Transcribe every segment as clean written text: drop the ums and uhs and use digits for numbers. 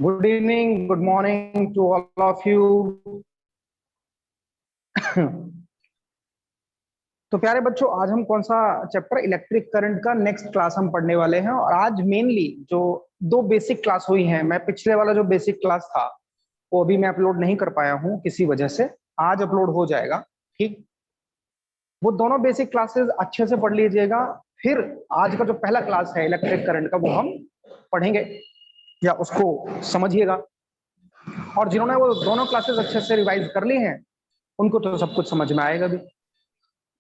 Good evening, good morning to all of you. तो प्यारे बच्चों, आज हम कौन सा चैप्टर इलेक्ट्रिक करंट का नेक्स्ट क्लास हम पढ़ने वाले हैं। और आज मेनली जो दो बेसिक क्लास हुई हैं, मैं पिछले वाला जो बेसिक क्लास था वो अभी मैं अपलोड नहीं कर पाया हूं किसी वजह से, आज अपलोड हो जाएगा। ठीक, वो दोनों बेसिक क्लासेस अच्छे से पढ़ लीजिएगा। फिर आज का जो पहला क्लास है इलेक्ट्रिक करंट का वो हम पढ़ेंगे या उसको समझिएगा। और जिन्होंने वो दोनों क्लासेस अच्छे से रिवाइज कर ली हैं उनको तो सब कुछ समझ में आएगा भी।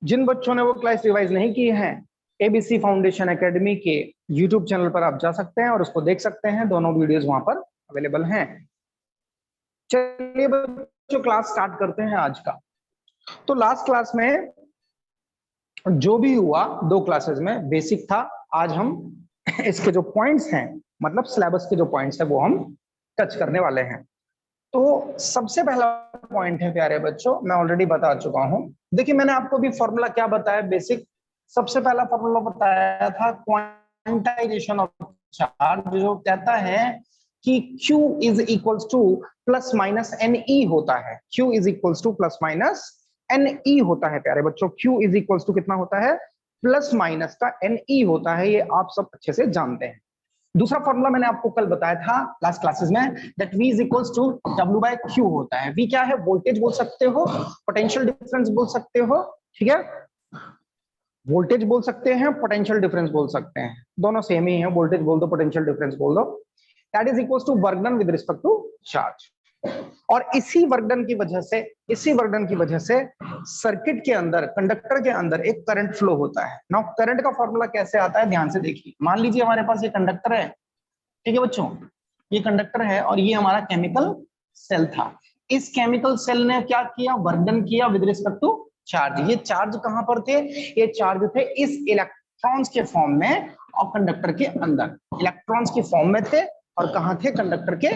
जिन बच्चों ने वो क्लास रिवाइज नहीं की है, एबीसी फाउंडेशन एकेडमी के यूट्यूब चैनल पर आप जा सकते हैं और उसको देख सकते हैं, दोनों वीडियोस वहां पर अवेलेबल हैं। चलिए बच्चों, क्लास स्टार्ट करते हैं आज का। तो लास्ट क्लास में जो भी हुआ, दो क्लासेस में बेसिक था। आज हम इसके जो पॉइंट्स हैं, मतलब सिलेबस के जो पॉइंट्स है वो हम टच करने वाले हैं। तो सबसे पहला पॉइंट है प्यारे बच्चों, मैं ऑलरेडी बता चुका हूं। देखिए, मैंने आपको भी फॉर्मूला क्या बताया, बेसिक सबसे पहला फॉर्मूला बताया था क्वांटाइजेशन ऑफ चार्ज, जो कहता है कि Q is equals to plus minus n e होता है। Q is equals to plus minus n e होता है प्यारे बच्चों। Q इज इक्वल्स टू कितना होता है, प्लस माइनस का एन ई होता है, ये आप सब अच्छे से जानते हैं। दूसरा फॉर्मूला मैंने आपको कल बताया था लास्ट क्लासेस में, that V is equals to W by Q होता है। V क्या है, वोल्टेज बोल सकते हो, पोटेंशियल डिफरेंस बोल सकते हो, ठीक है। वोल्टेज बोल सकते हैं, पोटेंशियल डिफरेंस बोल सकते हैं, दोनों सेम ही है। वोल्टेज बोल दो, पोटेंशियल डिफरेंस बोल दो। That is equals to work done with respect to charge. और इसी वर्क डन की वजह से सर्किट के अंदर, कंडक्टर के अंदर एक करंट फ्लो होता है। नाउ करंट का फॉर्मूला कैसे आता है, ध्यान से देखिए। मान लीजिए हमारे पास ये कंडक्टर है, ठीक है बच्चों, ये कंडक्टर है और ये हमारा केमिकल सेल था। इस केमिकल सेल ने क्या किया, वर्क डन किया विद रिस्पेक्ट टू चार्ज। ये चार्ज कहां पर थे, ये चार्ज थे इस इलेक्ट्रॉन्स के फॉर्म में और कंडक्टर के अंदर। इलेक्ट्रॉन्स की फॉर्म में थे और कहां थे, कंडक्टर के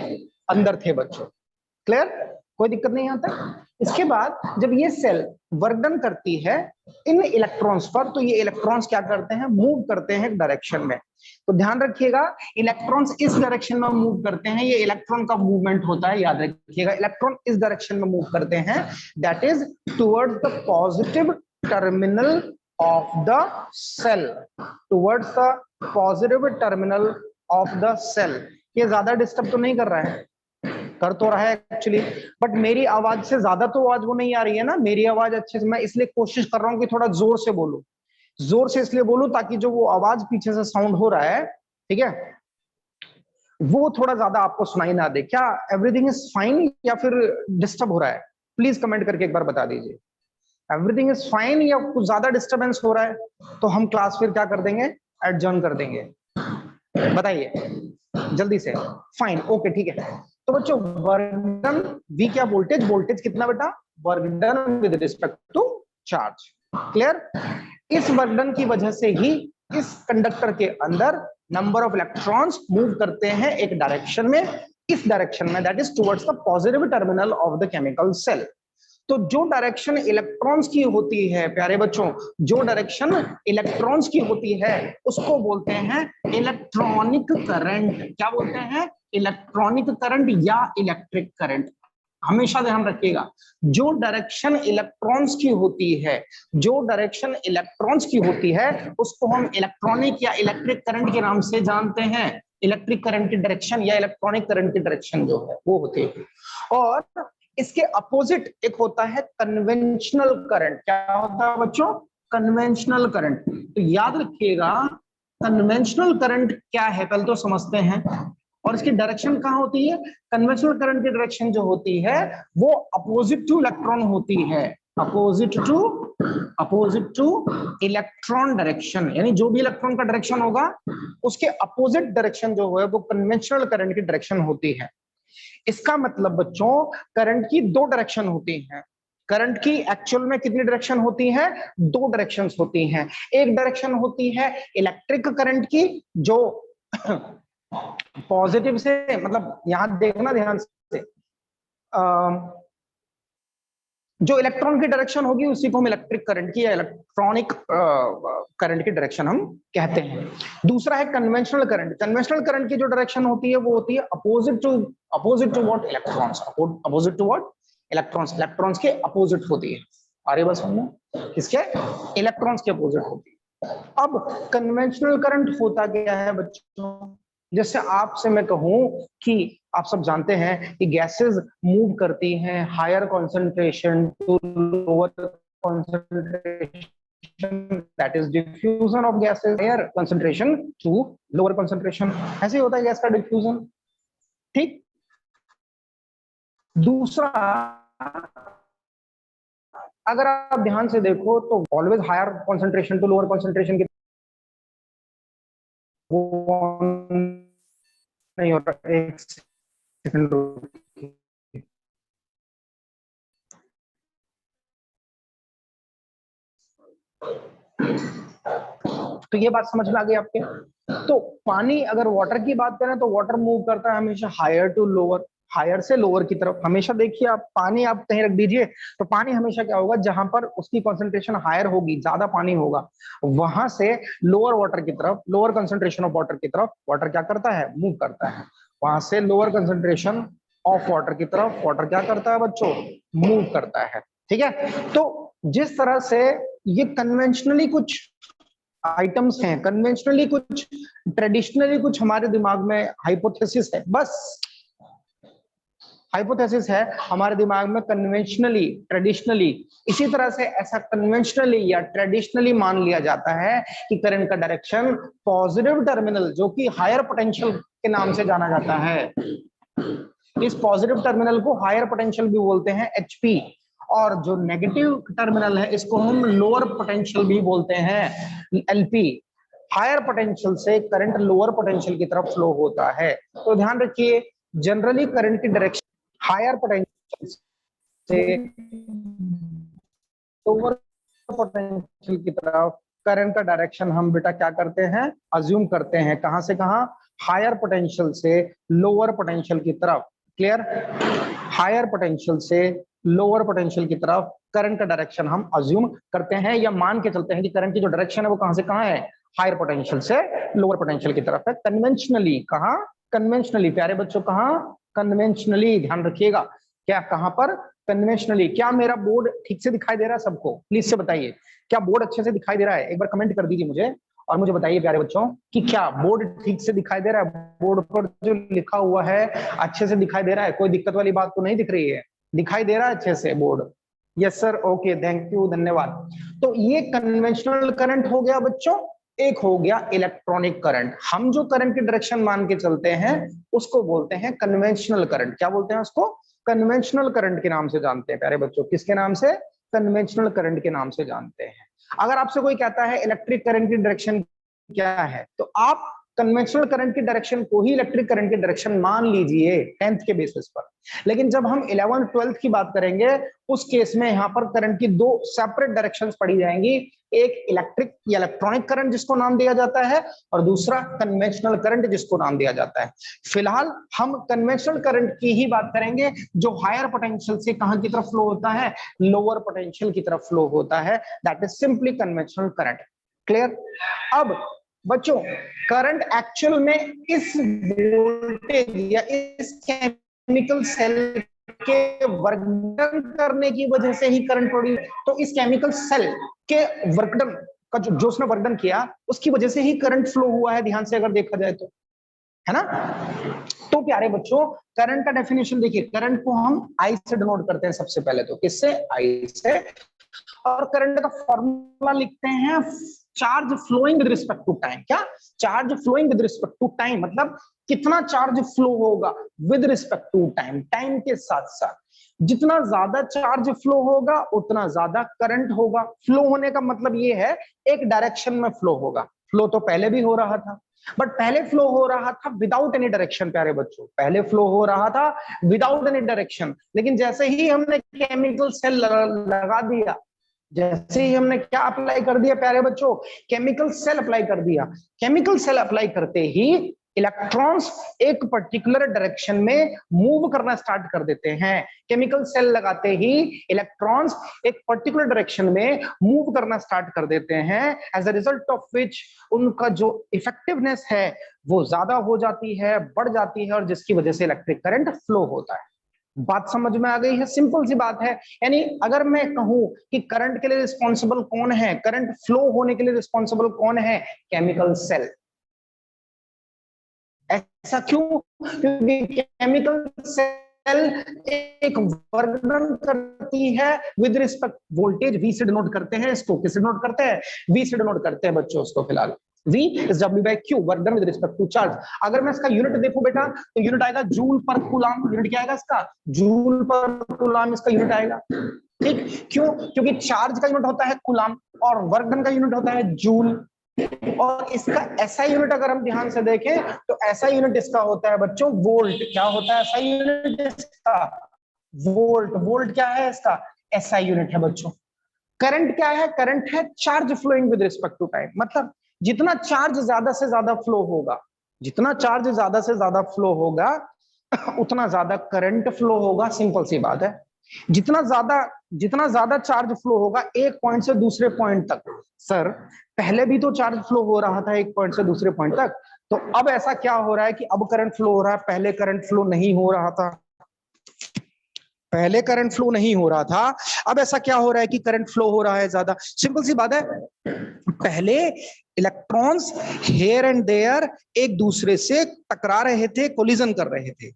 अंदर थे बच्चों। क्लियर, कोई दिक्कत नहीं यहाँ तक। इसके बाद जब ये सेल वर्क डन करती है इन इलेक्ट्रॉन्स पर, तो ये इलेक्ट्रॉन्स क्या करते हैं, मूव करते हैं एक डायरेक्शन में। तो ध्यान रखिएगा, इलेक्ट्रॉन्स इस डायरेक्शन में मूव करते हैं, ये इलेक्ट्रॉन का मूवमेंट होता है, याद रखिएगा। इलेक्ट्रॉन इस डायरेक्शन में मूव करते हैं, that is towards the positive terminal of the cell, towards the positive terminal of the cell. ये ज्यादा डिस्टर्ब तो नहीं कर रहा है, कर तो रहा है एक्चुअली, बट मेरी आवाज से ज्यादा तो आवाज वो नहीं आ रही है ना। मेरी आवाज अच्छे से, मैं इसलिए कोशिश कर रहा हूं कि थोड़ा जोर से बोलूं। जोर से इसलिए बोलूं ताकि जो वो आवाज पीछे से साउंड हो रहा है, ठीक है, वो थोड़ा ज्यादा आपको सुनाई ना दे। क्या एवरीथिंग इज फाइन या फिर डिस्टर्ब हो रहा है? प्लीज कमेंट करके एक बार बता दीजिए। एवरीथिंग इज फाइन या कुछ ज्यादा डिस्टर्बेंस हो रहा है? तो हम क्लास फिर क्या कर देंगे, एडजर्न कर देंगे। बताइए जल्दी से। फाइन, ओके, ठीक है। तो बच्चों, वर्क डन, वी क्या, वोल्टेज, वोल्टेज कितना बेटा, work done with respect to charge. Clear. इस वर्क डन की वजह से ही इस कंडक्टर के अंदर नंबर ऑफ इलेक्ट्रॉन्स मूव करते हैं एक डायरेक्शन में, इस डायरेक्शन में, that is towards the positive terminal of the chemical cell. तो जो डायरेक्शन इलेक्ट्रॉन्स की होती है प्यारे बच्चों, जो डायरेक्शन इलेक्ट्रॉन्स की होती है उसको बोलते हैं इलेक्ट्रॉनिक करंट। क्या बोलते हैं, इलेक्ट्रॉनिक करंट या इलेक्ट्रिक करंट। हमेशा ध्यान रखिएगा, जो डायरेक्शन इलेक्ट्रॉन्स की होती है, जो डायरेक्शन इलेक्ट्रॉन्स की होती है उसको हम इलेक्ट्रॉनिक या इलेक्ट्रिक करंट के नाम से जानते हैं। इलेक्ट्रिक करंट की डायरेक्शन या इलेक्ट्रॉनिक करंट की डायरेक्शन जो है वो होती है। और इसके अपोजिट एक होता है कन्वेंशनल करंट। क्या होता है बच्चों, कन्वेंशनल करंट। तो याद रखिएगा, कन्वेंशनल करंट क्या है पहले तो समझते हैं, और इसकी डायरेक्शन कहां होती है। कन्वेंशनल करंट की डायरेक्शन जो होती है वो अपोजिट टू इलेक्ट्रॉन होती है, अपोजिट टू इलेक्ट्रॉन डायरेक्शन। यानी जो भी इलेक्ट्रॉन का डायरेक्शन होगा उसके अपोजिट डायरेक्शन जो है वो कन्वेंशनल करंट की डायरेक्शन होती है। इसका मतलब बच्चों, करंट की दो डायरेक्शन होती हैं। करंट की एक्चुअल में कितनी डायरेक्शन होती है, दो डायरेक्शंस होती हैं। एक डायरेक्शन होती है इलेक्ट्रिक करंट की, जो पॉजिटिव से, मतलब यहां देखना ध्यान से, जो इलेक्ट्रॉन की डायरेक्शन होगी उसी को हम इलेक्ट्रिक करंट की या इलेक्ट्रॉनिक करंट की डायरेक्शन हम कहते हैं। दूसरा है कन्वेंशनल करंट। कन्वेंशनल करंट की जो डायरेक्शन होती है वो होती है opposite to what electrons, opposite to what electrons, electrons के अपोजिट होती है। अरे बस हमने किसके, इलेक्ट्रॉन्स के अपोजिट होती है। अब कन्वेंशनल करंट होता क्या है बच्चों, जैसे आपसे मैं कहूं कि आप सब जानते हैं कि गैसेस मूव करती हैं higher concentration to lower concentration, that is diffusion of gases, higher concentration to lower concentration, ऐसे ही होता है गैस का डिफ्यूजन। ठीक। दूसरा, अगर आप ध्यान से देखो तो always higher concentration to lower concentration की नहीं होता। एक सेकंड, तो ये बात समझ में आ गई आपके। तो पानी, अगर वाटर की बात करें तो वाटर मूव करता है हमेशा हायर टू लोअर, हायर से लोअर की तरफ। हमेशा देखिए आप पानी आप कहीं रख दीजिए तो पानी हमेशा क्या होगा, जहां पर उसकी कॉन्सेंट्रेशन हायर होगी, ज्यादा पानी होगा, वहां से लोअर वाटर की तरफ, लोअर कंसंट्रेशन ऑफ वाटर की तरफ वाटर क्या करता है, मूव करता है। वहां से लोअर कंसंट्रेशन ऑफ वाटर की तरफ वाटर क्या करता है बच्चों, मूव करता है। ठीक है। तो जिस तरह से ये कन्वेंशनली कुछ आइटम्स हैं, कन्वेंशनली कुछ, ट्रेडिशनली कुछ हमारे दिमाग में हाइपोथेसिस है, बस हाइपोथेसिस है हमारे दिमाग में, कन्वेंशनली ट्रेडिशनली। इसी तरह से ऐसा कन्वेंशनली या ट्रेडिशनली मान लिया जाता है कि करंट का डायरेक्शन पॉजिटिव टर्मिनल, जो कि हायर पोटेंशियल के नाम से जाना जाता है, इस पॉजिटिव टर्मिनल को हायर पोटेंशियल भी बोलते हैं, एचपी, और जो नेगेटिव टर्मिनल है इसको हम लोअर पोटेंशियल भी बोलते हैं, एलपी। हायर पोटेंशियल से करंट लोअर पोटेंशियल की तरफ फ्लो होता है। तो ध्यान रखिए, जनरली करंट की डायरेक्शन हायर पोटेंशियल से लोअर पोटेंशियल की तरफ, करंट का डायरेक्शन हम बेटा क्या करते हैं, अज्यूम करते हैं। कहां से कहां, हायर पोटेंशियल से लोअर पोटेंशियल की तरफ। क्लियर। हायर पोटेंशियल से लोअर पोटेंशियल की तरफ करंट का डायरेक्शन हम अज्यूम करते हैं या मान के चलते हैं कि करंट की जो डायरेक्शन है वो कहां से कहां है, हायर पोटेंशियल से लोअर पोटेंशियल की तरफ है। कन्वेंशनली कहां, कन्वेंशनली प्यारे बच्चों कहां, कन्वेंशनली। ध्यान रखिएगा, क्या कहां पर, कन्वेंशनली। क्या मेरा बोर्ड ठीक से दिखाई दे रहा है सबको, प्लीज से बताइए, क्या बोर्ड अच्छे से दिखाई दे रहा है, एक बार कमेंट कर दीजिए मुझे और मुझे बताइए प्यारे बच्चों कि क्या बोर्ड ठीक से दिखाई दे रहा है, बोर्ड पर जो लिखा हुआ है अच्छे से दिखाई दे रहा है, कोई दिक्कत वाली बात तो नहीं दिख रही है, दिखाई दे रहा है अच्छे से board. Yes sir, okay, thank you, धन्यवाद। तो ये कन्वेंशनल करंट हो गया बच्चों, एक हो गया इलेक्ट्रॉनिक करंट। हम जो करंट की डायरेक्शन मान के चलते हैं उसको बोलते हैं कन्वेंशनल करंट। क्या बोलते हैं उसको, कन्वेंशनल करंट के नाम से जानते हैं प्यारे बच्चों। किसके नाम से, कन्वेंशनल करंट के नाम से जानते हैं। अगर आपसे कोई कहता है इलेक्ट्रिक करंट की डायरेक्शन क्या है, तो आप कन्वेंशनल करंट की डायरेक्शन को ही इलेक्ट्रिक करंट की डायरेक्शन मान लीजिए 10th के बेसिस पर। लेकिन जब हम 11th 12th की बात करेंगे उस केस में यहाँ पर करंट की दो सेपरेट डायरेक्शंस पढ़ी जाएंगी, एक इलेक्ट्रिक या इलेक्ट्रॉनिक करंट जिसको नाम दिया जाता है, और दूसरा कन्वेंशनल करंट जिसको नाम दिया जाता है। फिलहाल हम कन्वेंशनल करंट की ही बात करेंगे, जो हायर पोटेंशियल से कहां की तरफ फ्लो होता है, लोअर पोटेंशियल की तरफ फ्लो होता है, that is simply conventional current. Clear. अब बच्चों, करंट एक्चुअल में इस वोल्टेज या इस केमिकल सेल के वर्कडन करने की वजह से ही करंट प्रोड्यूस, तो इस केमिकल सेल के वर्कडन का जो उसने वर्कडन किया उसकी वजह से ही करंट फ्लो हुआ है, ध्यान से अगर देखा जाए तो, है ना। तो प्यारे बच्चों, करंट का डेफिनेशन देखिए, करंट को हम आई से डिनोट करते हैं सबसे पहले, तो किससे, आई से। और करंट का फॉर्मूला लिखते हैं charge flowing with respect to time. क्या, charge flowing with respect to time, मतलब कितना चार्ज फ्लो होगा with respect to time, time के साथ साथ। जितना ज्यादा चार्ज फ्लो होगा उतना ज्यादा करंट होगा। फ्लो होने का मतलब ये है एक डायरेक्शन में फ्लो होगा। फ्लो तो पहले भी हो रहा था, बट पहले फ्लो हो रहा था विदाउट एनी डायरेक्शन प्यारे बच्चों, पहले फ्लो हो रहा था विदाउट एनी डायरेक्शन। लेकिन जैसे ही हमने केमिकल सेल लगा दिया, जैसे ही हमने क्या अप्लाई कर दिया प्यारे बच्चों, केमिकल सेल अप्लाई कर दिया, केमिकल सेल अप्लाई करते ही इलेक्ट्रॉन्स एक पर्टिकुलर डायरेक्शन में मूव करना स्टार्ट कर देते हैं। केमिकल सेल लगाते ही इलेक्ट्रॉन्स एक पर्टिकुलर डायरेक्शन में मूव करना स्टार्ट कर देते हैं, as a result of which उनका जो इफेक्टिवनेस है वो ज्यादा हो जाती है, बढ़ जाती है, और जिसकी वजह से इलेक्ट्रिक करंट फ्लो होता है। बात समझ में आ गई है? सिंपल सी बात है। यानी अगर मैं कहूं कि करंट के लिए रिस्पॉन्सिबल कौन है, करंट फ्लो होने के लिए रिस्पॉन्सिबल कौन है? Chemical cell. ऐसा क्यों? क्योंकि केमिकल सेल एक वर्णन करती है विद रिस्पेक्ट वोल्टेज, वी से डिनोट करते हैं इसको। किससे डिनोट करते हैं? वी से डिनोट करते हैं बच्चों उसको। फिलहाल V is W by Q, work done with respect to charge. अगर मैं इसका यूनिट देखूं बेटा तो यूनिट आएगा जूल पर कूलाम। यूनिट क्या आएगा इसका? जूल पर कूलाम इसका यूनिट आएगा। ठीक, क्यों? क्योंकि चार्ज का यूनिट होता है कूलाम और वर्क डन का यूनिट होता है जूल। और इसका ऐसा यूनिट अगर हम ध्यान से देखें तो ऐसा यूनिट इसका होता है बच्चों वोल्ट। क्या होता है ऐसा यूनिट इसका? वोल्ट। वोल्ट क्या है इसका? ऐसा यूनिट है बच्चों। करंट क्या है? करंट है charge flowing with respect to time. मतलब जितना चार्ज ज्यादा से ज्यादा फ्लो होगा, जितना चार्ज ज्यादा से ज्यादा फ्लो होगा उतना ज्यादा करंट फ्लो होगा। सिंपल सी बात है। जितना ज्यादा चार्ज फ्लो होगा एक पॉइंट से दूसरे पॉइंट तक। सर पहले भी तो चार्ज फ्लो हो रहा था एक पॉइंट से दूसरे पॉइंट तक, तो अब ऐसा क्या हो रहा है कि अब करंट फ्लो हो रहा है, पहले करंट फ्लो नहीं हो रहा था। पहले करंट फ्लो नहीं हो रहा था, अब ऐसा क्या हो रहा है कि करंट फ्लो हो रहा है ज्यादा। सिंपल सी बात है। पहले इलेक्ट्रॉन्स हेयर एंड देयर एक दूसरे से टकरा रहे थे, कोलिजन कर रहे थे।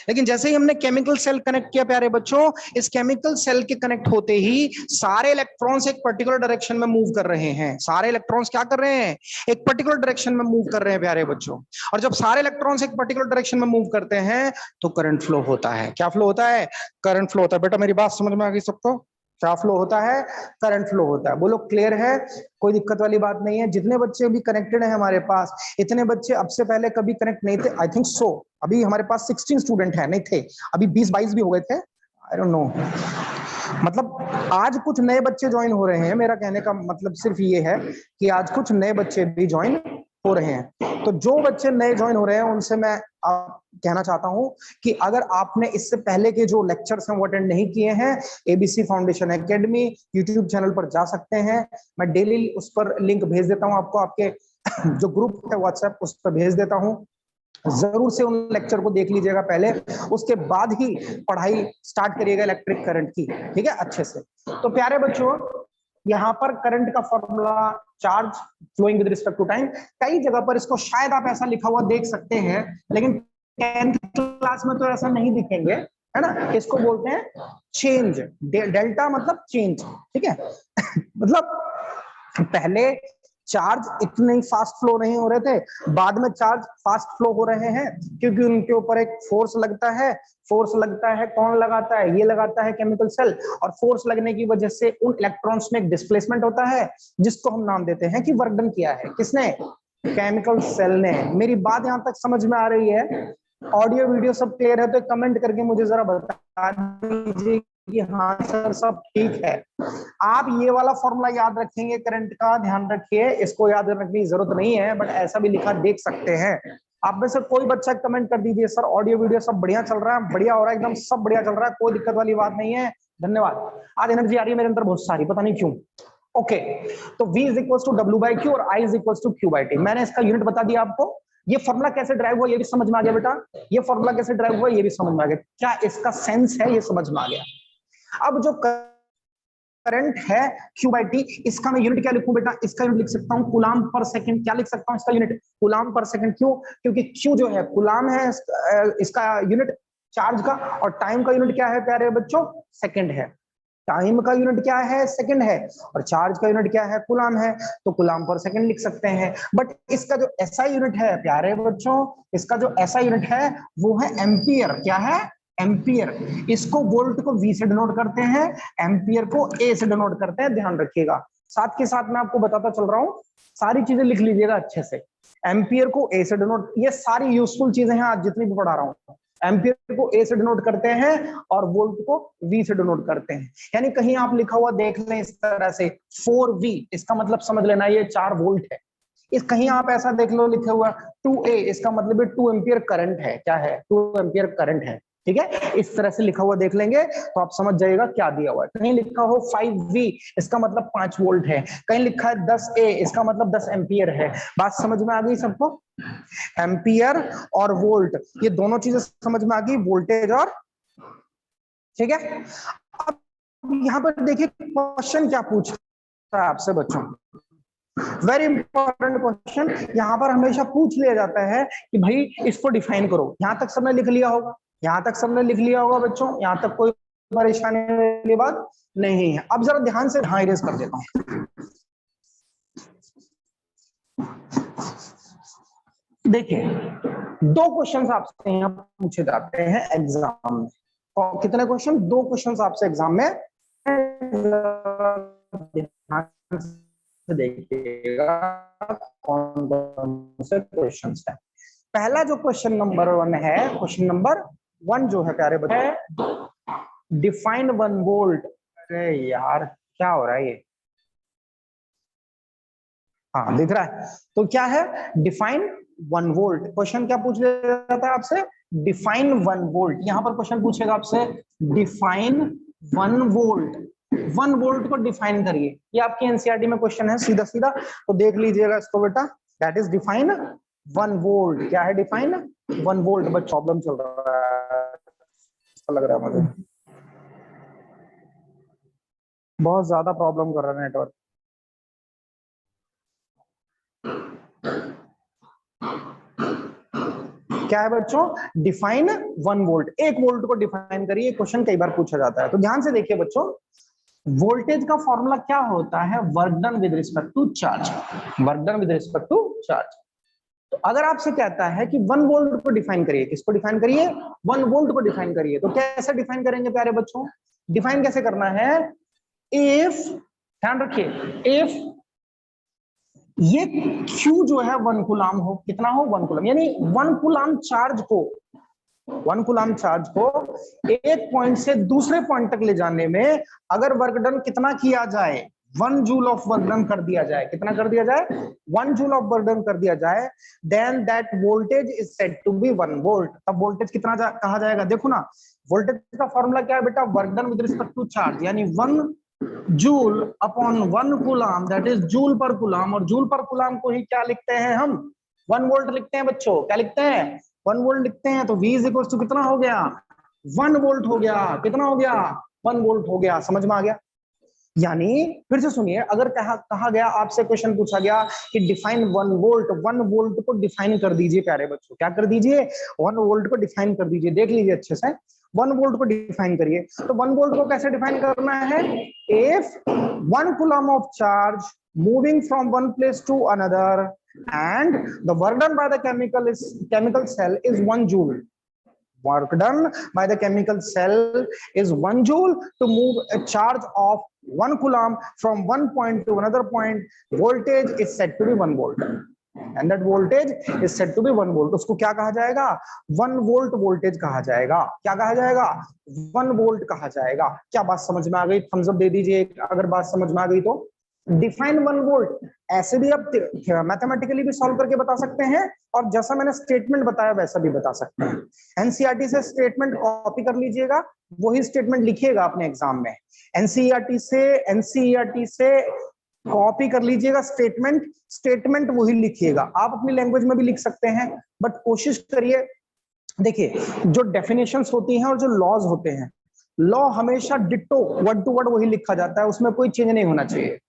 लेकिन जैसे ही हमने केमिकल सेल कनेक्ट किया प्यारे बच्चों, इस केमिकल सेल के कनेक्ट होते ही सारे इलेक्ट्रॉन्स एक पर्टिकुलर डायरेक्शन में मूव कर रहे हैं। सारे इलेक्ट्रॉन्स क्या कर रहे हैं? एक पर्टिकुलर डायरेक्शन में मूव कर रहे हैं प्यारे बच्चों। और जब सारे इलेक्ट्रॉन्स एक पर्टिकुलर डायरेक्शन में मूव करते हैं तो करंट फ्लो होता है। क्या फ्लो होता है? करंट फ्लो होता है। बेटा मेरी बात समझ में आ गई सबको? क्या फ्लो होता है? करंट फ्लो होता है। बोलो क्लियर है? कोई दिक्कत वाली बात नहीं है? जितने बच्चे भी कनेक्टेड हैं हमारे पास, इतने बच्चे अब से पहले कभी कनेक्ट नहीं थे? I think so. अभी हमारे पास 16 स्टूडेंट है, नहीं थे अभी 20-22 भी हो गए थे, आई डोंट नो। मतलब आज कुछ नए बच्चे ज्वाइन हो रहे हैं। मेरा कहने का मतलब सिर्फ ये है कि आज कुछ नए बच्चे भी ज्वाइन हो रहे हैं। तो जो बच्चे नए ज्वाइन हो रहे हैं उनसे मैं कहना चाहता हूं कि अगर आपने इससे पहले के जो लेक्चर्स हैं वो अटेंड नहीं किए हैं, ABC foundation academy YouTube channel पर जा सकते हैं। मैं डेली उस पर लिंक भेज देता हूं आपको, आपके जो ग्रुप है व्हाट्सएप उस पर भेज देता हूं। जरूर से उन लेक्चर को देख लीजिएगा पहले, उसके बाद ही पढ़ाई स्टार्ट करिएगा इलेक्ट्रिक करंट की। ठीक है, अच्छे से। तो प्यारे बच्चों, यहाँ पर करंट का formula charge flowing with respect to time, कई जगह पर इसको शायद आप ऐसा लिखा हुआ देख सकते हैं, लेकिन 10th क्लास में तो ऐसा नहीं दिखेंगे, है ना। इसको बोलते हैं चेंज। डेल्टा मतलब चेंज। ठीक है मतलब पहले चार्ज इतने फास्ट फ्लो नहीं हो रहे थे, बाद में चार्ज फास्ट फ्लो हो रहे हैं क्योंकि उनके ऊपर एक फोर्स लगता है। फोर्स लगता है, कौन लगाता है? ये लगाता है केमिकल सेल। और फोर्स लगने की वजह से उन इलेक्ट्रॉन्स में एक डिस्प्लेसमेंट होता है जिसको हम नाम देते हैं कि वर्क डन किया है। किसने? केमिकल सेल ने। मेरी बात यहां तक समझ में आ रही है? ऑडियो वीडियो सब क्लियर है तो कमेंट करके मुझे जरा बता दीजिए कि हाँ सर सब ठीक है। आप ये वाला फॉर्मूला याद रखेंगे करंट का, ध्यान रखिए। इसको याद रखने की जरूरत नहीं है, बट ऐसा भी लिखा देख सकते हैं। आप में से कोई बच्चा कमेंट कर दीजिए सर ऑडियो वीडियो सब बढ़िया चल रहा है, बढ़िया हो रहा है, एकदम सब बढ़िया चल रहा है, कोई दिक्कत वाली बात नहीं है। धन्यवाद। आज एनर्जी आ रही है मेरे अंदर बहुत सारी, पता नहीं क्यों। ओके, तो V is equal to W by Q और I is equal to Q by T. मैंने इसका यूनिट बता दिया आपको। ये फॉर्मूला कैसे ड्राइव हुआ ये भी समझ में आ गया बेटा? ये फॉर्मूला कैसे ड्राइव हुआ ये भी समझ में आ गया? क्या इसका सेंस है? ये समझ में आ गया। अब जो करंट है Q बाई टी, इसका मैं यूनिट क्या लिखूं बेटा? इसका यूनिट लिख सकता हूं कूलाम पर सेकंड। क्या लिख सकता हूं इसका यूनिट? कूलाम पर सेकंड। क्यों? क्योंकि Q जो है कूलाम है, इसका यूनिट चार्ज का, और टाइम का यूनिट क्या है प्यारे बच्चों? सेकंड है। टाइम का यूनिट क्या है? सेकंड है। और चार्ज का यूनिट क्या है? कूलाम है। तो कूलाम पर सेकंड लिख सकते हैं। बट इसका जो एसआई यूनिट है प्यारे बच्चों, इसका जो एसआई यूनिट है वो है एम्पियर। क्या है? एम्पियर। इसको वोल्ट को V से डिनोट करते हैं, एम्पियर को A से डिनोट करते हैं। ध्यान रखिएगा। साथ के साथ मैं आपको बताता चल रहा हूं, सारी चीजें लिख लीजिएगा अच्छे से। एम्पियर को A से डिनोट, ये सारी यूजफुल चीजें हैं आज जितनी भी पढ़ा रहा हूं। एम्पियर को A से डिनोट करते हैं और वोल्ट को V से डिनोट करते हैं। यानी कहीं आप लिखा हुआ देख लें इस तरह से 4V, इसका मतलब समझ लेना ये 4 वोल्ट है। इस कहीं आप ऐसा देख लो लिखा हुआ 2A, इसका मतलब है 2 एम्पियर करंट है। क्या है? 2 एम्पियर करंट है। ठीक है, इस तरह से लिखा हुआ देख लेंगे तो आप समझ जाइएगा क्या दिया हुआ है। कहीं लिखा हो 5V, इसका मतलब 5 वोल्ट है। कहीं लिखा है 10A, इसका मतलब 10 एम्पियर है। बात समझ में आ गई सबको? एम्पियर और वोल्ट, ये दोनों चीजें समझ में आ गई, वोल्टेज और, ठीक है। अब यहां पर देखिए क्वेश्चन क्या पूछ रहा है आपसे बच्चों, वेरी इंपॉर्टेंट क्वेश्चन। यहां पर हमेशा पूछ लिया जाता है कि भाई इसको डिफाइन करो। यहां तक सबने लिख लिया होगा, यहां तक सबने लिख लिया होगा बच्चों, यहां तक कोई परेशानी वाली बात नहीं है। अब जरा ध्यान से हाँ इरेज कर देता हूं। देखिए दो क्वेश्चंस आपसे यहाँ पूछे जाते हैं एग्जाम में। और कितने क्वेश्चन? 2 क्वेश्चंस आपसे एग्जाम में देखिएगा कौन कौन से क्वेश्चंस है। पहला जो क्वेश्चन नंबर 1 है, क्वेश्चन नंबर 1 जो है प्यारे बच्चे, डिफाइन 1 वोल्ट। अरे यार क्या हो रहा है ये? हाँ दिख रहा है। तो क्या है? Define 1 volt. क्वेश्चन क्या पूछ लिया जाता है आपसे? Define 1 volt. यहां पर क्वेश्चन पूछेगा आपसे डिफाइन 1 वोल्ट। 1 वोल्ट को डिफाइन करिए। ये आपकी एनसीईआरटी में क्वेश्चन है सीधा सीधा, तो देख लीजिएगा इसको बेटा। That is define 1 volt. क्या है? Define 1 volt. बट प्रॉब्लम चल रहा है, ऐसा लग रहा है मुझे, बहुत ज्यादा प्रॉब्लम कर रहा है नेटवर्क। क्या है बच्चों? Define 1 volt. 1 वोल्ट को डिफाइन करिए। क्वेश्चन कई बार पूछा जाता है, तो ध्यान से देखिए बच्चों। वोल्टेज का फॉर्मूला क्या होता है? Work done with respect to charge. Work done with respect to charge. तो अगर आपसे कहता है कि 1 वोल्ट को डिफाइन करिए, किसको डिफाइन करिए? 1 वोल्ट को डिफाइन करिए, तो कैसे डिफाइन करेंगे प्यारे बच्चों? डिफाइन कैसे करना है? इफ, ध्यान रखिए, इफ ये Q जो है 1 कूलाम हो, कितना हो? 1 कूलाम, यानी 1 कूलाम चार्ज को, 1 कूलाम चार्ज को एक पॉइंट से दूसरे पॉइंट तक ले जाने में अगर वर्क डन कितना किया जाए? 1 जूल ऑफ वर्क डन कर दिया जाए। कितना कर दिया जाए? 1 जूल ऑफ वर्क डन कर दिया जाए, then that voltage is said to be 1 volt. तब वोल्टेज कितना कहा जाएगा? देखो ना, वोल्टेज का फॉर्मूला क्या है बेटा? Work done with respect to charge, यानी 1 joule upon 1 coulomb, that is joule per coulomb. और जूल पर कूलाम को ही क्या लिखते हैं हम? 1 वोल्ट लिखते हैं बच्चों। क्या लिखते हैं? 1 वोल्ट लिखते हैं। तो V इज इक्वल टू कितना हो गया? 1 वोल्ट हो गया। कितना हो गया? 1 वोल्ट हो गया। समझ में आ गया? यानी फिर से सुनिए, अगर कहा गया, आपसे क्वेश्चन पूछा गया कि डिफाइन 1 वोल्ट, 1 वोल्ट को डिफाइन कर दीजिए प्यारे बच्चों। क्या कर दीजिए? 1 वोल्ट को डिफाइन कर दीजिए। देख लीजिए अच्छे से, 1 वोल्ट को डिफाइन करिए। तो 1 वोल्ट को कैसे डिफाइन करना है? If 1 coulomb of charge moving from one place to another and the work done by the chemical cell is 1 joule. Work done by the chemical cell is 1 joule to move a charge of 1 coulomb from one point to another point. Voltage is said to be 1 volt. And that voltage is said to be 1 volt. उसको क्या कहा जाएगा? 1 volt voltage कहा जाएगा। क्या कहा जाएगा? 1 volt कहा जाएगा। क्या बात समझ में आ गई? थम्स अप दे दीजिए अगर बात समझ में आ गई तो। डिफाइन 1 वोल्ट ऐसे भी आप मैथमेटिकली भी सॉल्व करके बता सकते हैं, और जैसा मैंने स्टेटमेंट बताया वैसा भी बता सकते हैं। एनसीईआरटी से स्टेटमेंट कॉपी कर लीजिएगा, वही स्टेटमेंट लिखिएगा अपने एग्जाम में। एनसीईआरटी से कॉपी कर लीजिएगा स्टेटमेंट वही लिखिएगा। आप अपनी लैंग्वेज में भी लिख सकते हैं, बट कोशिश करिए। देखिए, जो डेफिनेशंस होती हैं और जो लॉज होते हैं, लॉ हमेशा डिट्टो वर्ड टू वर्ड वही लिखा जाता है, उसमें कोई चेंज नहीं होना चाहिए।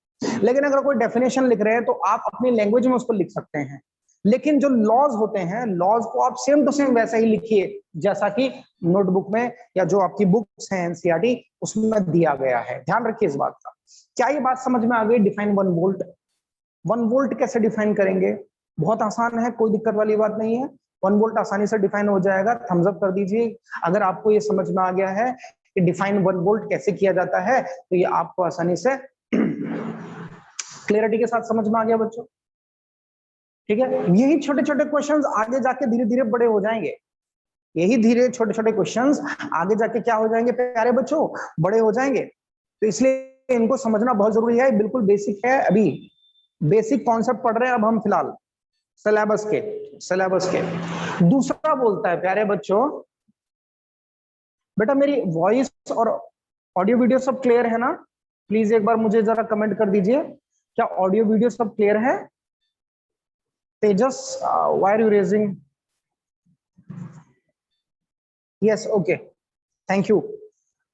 लेकिन अगर कोई डेफिनेशन लिख रहे हैं तो आप अपनी लैंग्वेज में उसको लिख सकते हैं। लेकिन जो लॉज होते हैं, लॉज को आप सेम टू सेम वैसा ही लिखिए जैसा कि नोटबुक में या जो आपकी बुक्स हैं एनसीईआरटी उसमें दिया गया है। ध्यान रखिए इस बात का। क्या ये बात समझ में आ गई? Define 1 volt. 1 वोल्ट कैसे डिफाइन करेंगे? बहुत आसान है, कोई दिक्कत वाली बात नहीं है। 1 वोल्ट आसानी से डिफाइन हो जाएगा। थम्स अप कर दीजिए अगर आपको ये समझ में आ गया है कि डिफाइन 1 वोल्ट कैसे किया जाता है, तो ये आपको आसानी से क्लियरिटी के साथ समझ में आ गया बच्चों। ठीक है, यही छोटे छोटे क्वेश्चंस आगे जाके धीरे धीरे बड़े हो जाएंगे। यही धीरे छोटे छोटे क्वेश्चंस आगे जाके क्या हो जाएंगे प्यारे बच्चों? बड़े हो जाएंगे। तो इसलिए इनको समझना बहुत जरूरी है, बिल्कुल बेसिक है अभी। बेसिक कॉन्सेप्ट पढ़ रहे हैं अब हम फिलहाल सिलेबस के। दूसरा बोलता है प्यारे बच्चों, बेटा मेरी वॉइस और ऑडियो वीडियो सब क्लियर है ना? प्लीज एक बार मुझे जरा कमेंट कर दीजिए, क्या ऑडियो वीडियो सब क्लियर है? Tejas, why are you raising? Yes, okay, thank you.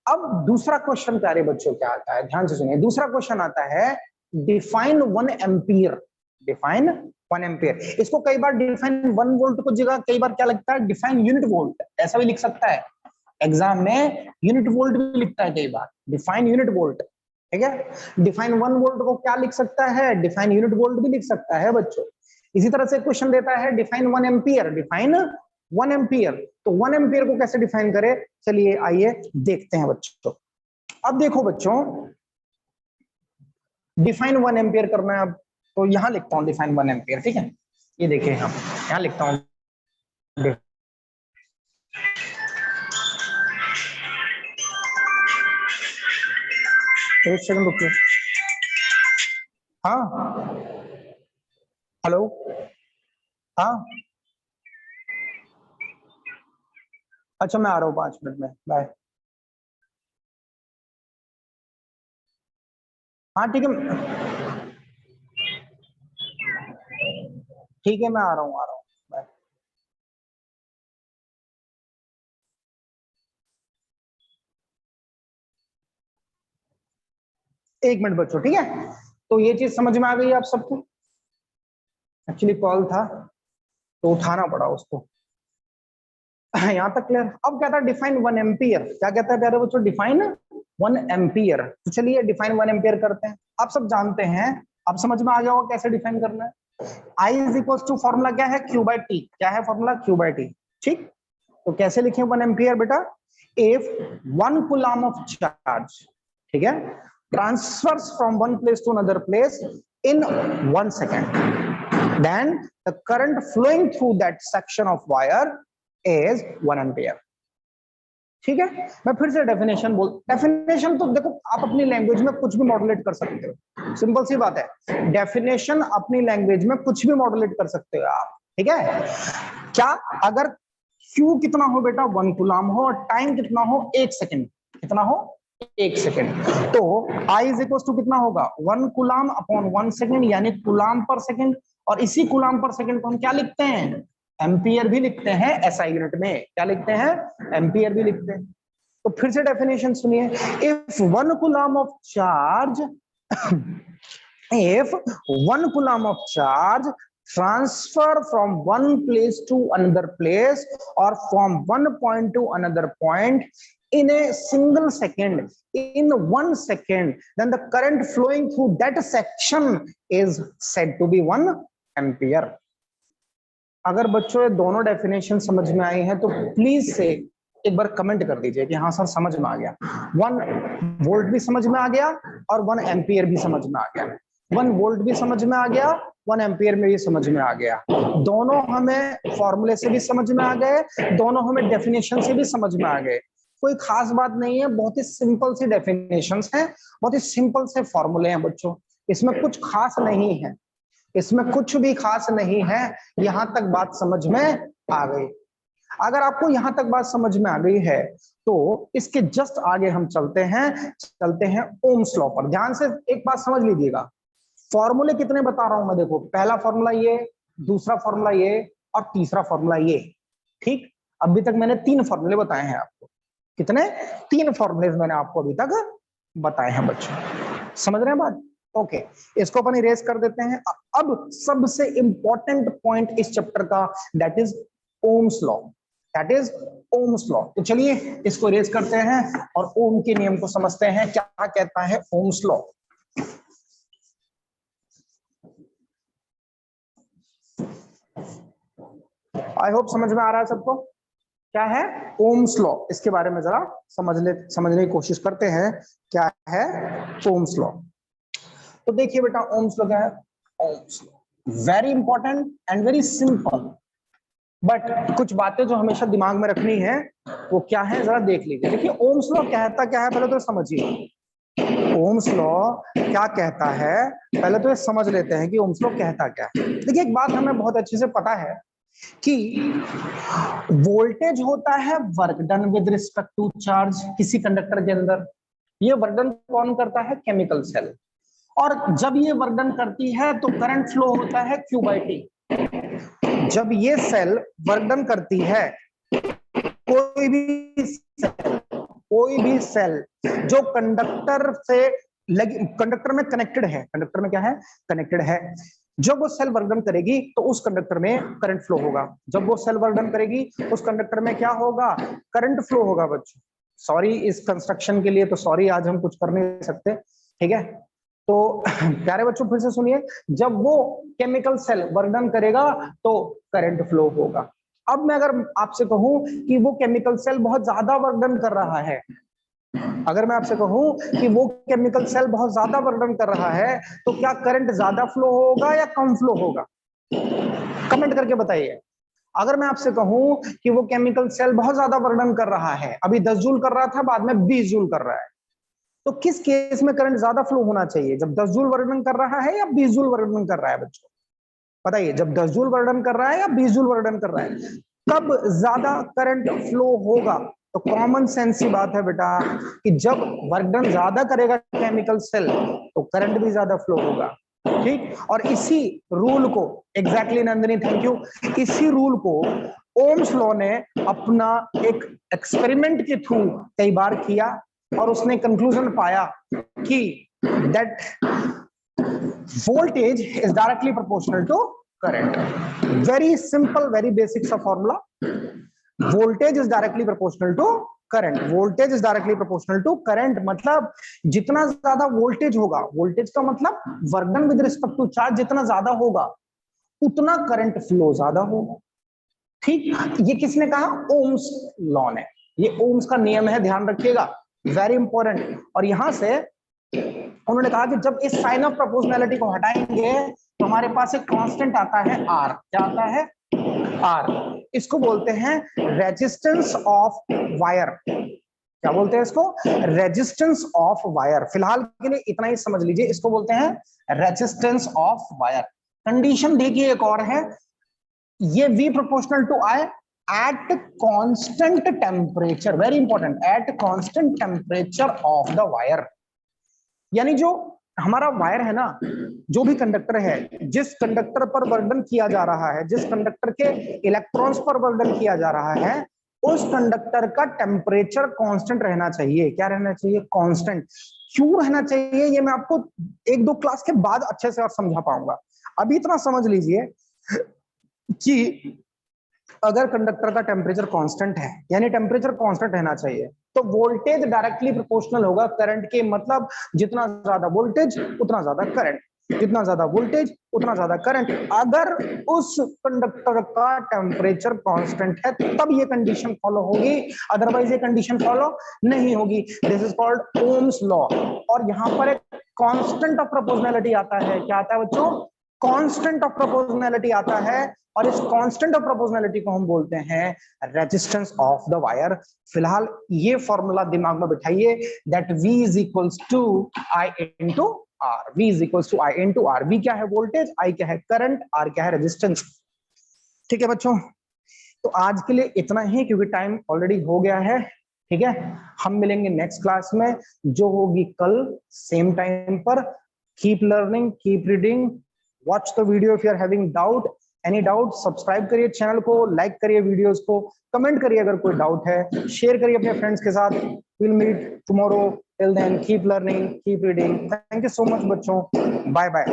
अब दूसरा क्वेश्चन प्यारे बच्चों क्या आता है, ध्यान से सुनिए। दूसरा क्वेश्चन आता है डिफाइन 1 एम्पियर। डिफाइन 1 एम्पियर, इसको कई बार डिफाइन 1 वोल्ट को जगह कई बार क्या लगता है डिफाइन यूनिट वोल्ट, ऐसा भी लिख सकता है एग्जाम में। यूनिट वोल्ट भी लिखता है कई बार, डिफाइन यूनिट वोल्ट, ठीक है। डिफाइन 1 वोल्ट को क्या लिख सकता है, डिफाइन यूनिट वोल्ट भी लिख सकता है बच्चों। इसी तरह से क्वेश्चन देता है डिफाइन 1 एम्पियर, डिफाइन 1 एम्पियर। तो 1 एम्पियर को कैसे डिफाइन करें, चलिए आइए देखते हैं बच्चों। अब देखो बच्चों, डिफाइन 1 एम्पियर करना है। अब तो यहां लिखता हूं डिफाइन 1 एम्पियर, ठीक है। ये देखिए यहां लिखता हूं, एक सेकंड रुकिए। हाँ, हेलो, हाँ, अच्छा मैं आ रहा हूँ 5 मिनट में, बाय। हाँ ठीक है, ठीक है, मैं आ रहा हूँ, बाय। एक मिनट बच्चों, ठीक है। तो ये चीज समझ में आ गई आप सबको? एक्चुअली कॉल था तो उठाना पड़ा उसको। यहाँ तक क्लियर? अब कहता है डिफाइन 1 एम्पियर, क्या कहता है प्यारे बच्चों, डिफाइन 1 एम्पियर। तो चलिए डिफाइन 1 एम्पियर करते हैं। आप सब जानते हैं, आप समझ में आ गया होगा कैसे डिफाइन करना है। I is equal to formula क्या है, Q बाई टी। क्या है फॉर्मूला, Q बाई टी, ठीक। तो कैसे लिखें 1 एम्पियर बेटा, इफ 1 कूलम ऑफ चार्ज, ठीक है, transfers from one place to another place in 1 second, then the current flowing through that section of wire is 1 ampere। ठीक है, मैं फिर से डेफिनेशन डेफिनेशन तो देखो आप अपनी लैंग्वेज में कुछ भी मॉड्यूलेट कर सकते हो, सिंपल सी बात है। डेफिनेशन अपनी लैंग्वेज में कुछ भी मॉड्यूलेट कर सकते हो आप, ठीक है। क्या, अगर Q कितना हो बेटा 1 कूलम हो और टाइम कितना हो 1 सेकेंड, कितना हो 1 सेकेंड, तो I इज इक्वल टू कितना होगा 1 कूलम अपॉन 1 सेकेंड, यानी कूलम पर सेकेंड। और इसी कूलम पर सेकेंड को हम क्या लिखते हैं, एम्पियर भी लिखते हैं एसआई यूनिट में। क्या लिखते हैं, एम्पियर भी लिखते हैं। तो फिर से डेफिनेशन सुनिए, if 1 coulomb of charge if 1 coulomb of charge transfer from one place to another place or from one point to another point in a single second, in 1 second, then the current flowing through that section is said to be 1 ampere। अगर बच्चों ये दोनों definition समझ में आई है तो please से एक बार कमेंट कर दीजिए कि हाँ सर समझ में आ गया। 1 वोल्ट भी समझ में आ गया और 1 एम्पियर भी समझ में आ गया। 1 वोल्ट भी समझ में आ गया, 1 एम्पियर में भी समझ में आ गया। दोनों हमें फॉर्मूले से भी समझ में आ गए, दोनों हमें डेफिनेशन से भी समझ में आ गए। कोई खास बात नहीं है, बहुत ही सिंपल सी डेफिनेशंस हैं, बहुत ही सिंपल से फॉर्मूले हैं बच्चों, इसमें कुछ खास नहीं है, इसमें कुछ भी खास नहीं है। यहां तक बात समझ में आ गई? अगर आपको यहां तक बात समझ में आ गई है तो इसके जस्ट आगे हम चलते हैं ओम्स लॉ पर। ध्यान से एक बात समझ लीजिएगा, फॉर्मूले कितने बता रहा हूं मैं, देखो पहला फॉर्मूला ये, दूसरा फॉर्मूला ये और तीसरा फॉर्मूला ये, ठीक। अभी तक मैंने 3 फॉर्मूले बताए हैं आपको। कितने, 3 फॉर्मूले मैंने आपको अभी तक बताए हैं बच्चों, समझ रहे हैं बात? ओके, इसको अपन इरेज कर देते हैं। अब सबसे इंपॉर्टेंट पॉइंट इस चैप्टर का, that is Ohm's law, that is Ohm's law. तो चलिए इसको इरेज करते हैं और ओम के नियम को समझते हैं, क्या कहता है ओम्स लॉ। आई होप समझ में आ रहा है सबको, क्या है ओम्स लॉ, इसके बारे में जरा समझने की कोशिश करते हैं, क्या है ओम्स लॉ। तो देखिए बेटा ओम्स लॉ क्या है, Ohm's law very important and very simple, but कुछ बातें जो हमेशा दिमाग में रखनी है वो क्या है जरा देख लीजिए। देखिए ओम्स लॉ कहता क्या है पहले तो समझिए। ओम्स लॉ क्या कहता है, पहले तो ये समझ लेते हैं कि ओम्स लॉ कहता क्या है। देखिए एक बात हमें बहुत अच्छे से पता है कि वोल्टेज होता है work done with respect to charge किसी कंडक्टर के अंदर। ये वर्क डन कौन करता है? Chemical cell. और जब ये वर्क डन करती है तो करंट फ्लो होता है Q बाई टी। जब ये सेल वर्क डन करती है, कोई भी सेल जो कंडक्टर से लगी, कंडक्टर में कनेक्टेड है, कंडक्टर में क्या है? कनेक्टेड है। जब वो सेल वर्क डन करेगी तो उस कंडक्टर में करंट फ्लो होगा। जब वो सेल वर्क डन करेगी उस कंडक्टर में क्या होगा? करंट फ्लो होगा। बच्चों सॉरी इस कंस्ट्रक्शन के लिए, तो सॉरी आज हम कुछ कर नहीं सकते, ठीक है। तो प्यारे बच्चों फिर से सुनिए, जब वो केमिकल सेल वर्क डन करेगा तो करंट फ्लो होगा। अब मैं अगर आपसे कहूं कि वो केमिकल सेल बहुत ज्यादा वर्क डन कर रहा है, अगर मैं आपसे कहूं कि वो केमिकल सेल बहुत ज्यादा वर्क डन कर रहा है, तो क्या करंट ज्यादा फ्लो होगा या कम फ्लो होगा? कमेंट करके बताइए। अगर मैं आपसे कहूं कि वो केमिकल सेल बहुत ज्यादा वर्क डन कर रहा है, अभी 10 जूल कर रहा था, बाद में 20 जूल कर रहा है, तो किस केस में करंट ज्यादा फ्लो होना चाहिए? जब 10 जूल वर्क कर रहा है या 20 जूल वर्क कर रहा है? बच्चों बताइए, जब 10 जूल वर्क कर रहा है या 20 जूल वर्क कर रहा है, कब ज्यादा करंट फ्लो होगा? तो कॉमन सेंस की बात है बेटा कि जब वर्क ज्यादा करेगा केमिकल सेल तो करंट भी ज्यादा फ्लो होगा, ठीक। और इसी रूल को एग्जैक्टली नंदिनी, थैंक यू, इसी रूल को ओम्स लॉ ने अपना एक एक्सपेरिमेंट के थ्रू कई बार किया और उसने कंक्लूजन पाया कि that voltage is directly proportional to current. Very simple, very basic सा formula, voltage is directly proportional to current. Voltage is directly proportional to current मतलब जितना ज्यादा वोल्टेज होगा, वोल्टेज का मतलब work done with respect to charge जितना ज्यादा होगा उतना करंट फ्लो ज्यादा होगा, ठीक। ये किसने कहा? ओम्स लॉ ने। ये ओम्स का नियम है, ध्यान रखिएगा, वेरी इंपॉर्टेंट। और यहां से उन्होंने कहा कि जब इस साइन ऑफ प्रोपोर्शनैलिटी को हटाएंगे तो हमारे पास एक कांस्टेंट आता है आर। क्या आता है? आर। इसको बोलते हैं रेजिस्टेंस ऑफ वायर। क्या बोलते हैं इसको? Resistance of wire. फिलहाल के लिए इतना ही समझ लीजिए, इसको बोलते हैं रेजिस्टेंस ऑफ वायर। कंडीशन देखिए एक और है, ये V proportional to I at constant temperature, very important, at constant temperature of the wire. यानी जो हमारा वायर है ना, जो भी कंडक्टर है, जिस कंडक्टर पर वर्क किया जा रहा है, जिस कंडक्टर के इलेक्ट्रॉन्स पर वर्क किया जा रहा है, उस कंडक्टर का टेम्परेचर कांस्टेंट रहना चाहिए। क्या रहना चाहिए? कांस्टेंट। क्यों रहना चाहिए ये मैं आपको एक दो क्लास के बाद अच्छे से और समझा पाऊंगा। अभी इतना समझ लीजिए कि अगर कंडक्टर का टेम्परेचर कांस्टेंट है, यानी टेम्परेचर कांस्टेंट रहना चाहिए, तो वोल्टेज डायरेक्टली प्रोपोर्शनल होगा करंट के। मतलब जितना ज्यादा वोल्टेज उतना ज्यादा करंट, जितना ज्यादा वोल्टेज उतना ज्यादा करंट। अगर उस कंडक्टर का टेम्परेचर कांस्टेंट है तब ये कंडीशन फॉलो होगी, अदरवाइज ये कंडीशन फॉलो नहीं होगी। This is called Ohm's law. और यहां पर एक कांस्टेंट ऑफ प्रोपोर्शनैलिटी आता है। क्या आता है बच्चों? कांस्टेंट ऑफ प्रोपोर्शनैलिटी आता है, और इस कांस्टेंट ऑफ प्रोपोर्शनैलिटी को हम बोलते हैं रेजिस्टेंस ऑफ द वायर। फिलहाल ये फॉर्मूला दिमाग में बिठाइए, that V is equals to I into R। V is equals to I into R। V क्या है? वोल्टेज, I क्या है? करंट, R क्या है? रेजिस्टेंस। ठीक है बच्चों, तो आज के लिए इतना ही क्योंकि टाइम ऑलरेडी हो गया है, ठीक है। हम मिलेंगे नेक्स्ट क्लास में जो होगी कल सेम टाइम पर। Keep learning, keep reading, watch the video if you are having doubt, any doubt subscribe करिए चैनल को, लाइक करिए वीडियोस को, कमेंट करिए अगर कोई डाउट है, शेयर करिए अपने फ्रेंड्स के साथ। Will meet tomorrow, till then keep learning, keep reading. Thank you so much बच्चों, बाय बाय।